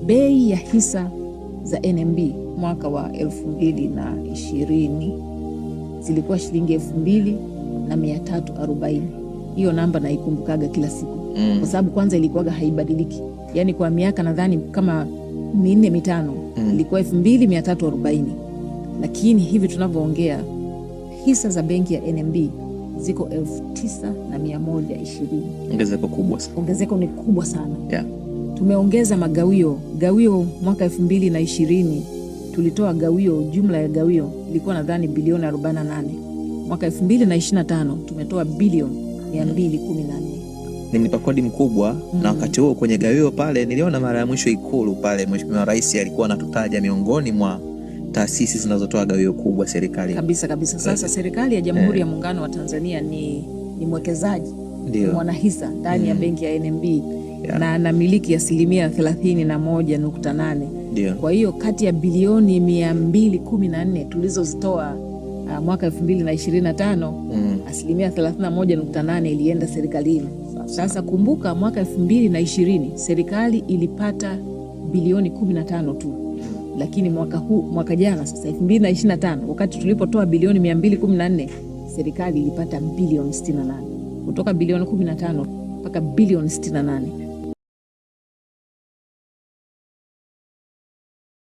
bei ya hisa za NMB mwaka wa 2020 zilikuwa shilingi 2,340. Hiyo namba naikumbukaga kila siku kwa sababu kwanza ilikuwaga haibadiliki, yani kwa miaka nadhani kama 4-5 ilikuwa 2,340, lakini hivi tunavyoongea hisa za benki ya NMB ziko 9,120. Ongezeko kubwa sana. Ongezeko ni kubwa sana. Yeah. Tumeongeza gawio mwaka 2020 tulitoa gawio, jumla ya gawio ilikuwa nadhani bilioni 48. Mwaka 2025 tumetoa bilioni 214. Ni mlipa kodi mkubwa. Na wakati huo kwenye gawio pale niliona mara ya mwisho Ikulu pale Mheshimiwa Rais alikuwa anatutaja miongoni mwa taasisi zinazotoa gawio kubwa serikali. Kabisa. Sasa serikali ya Jamhuri ya Muungano wa Tanzania ni mwekezaji, ni mwanahisa ndani ya benki ya NMB. Yeah. Na anamiliki 31.8%. Kwa hiyo kati ya bilioni 214 tulizozitoa mwaka 2025, 31.8% ilienda serikalini. Sasa kumbuka mwaka 2020 serikali ilipata bilioni 15 tu. Lakini mwaka jana sasa 2025 wakati tulipotoa bilioni 214 serikali ilipata bilioni 68. Kutoka bilioni 15 mpaka bilioni 68.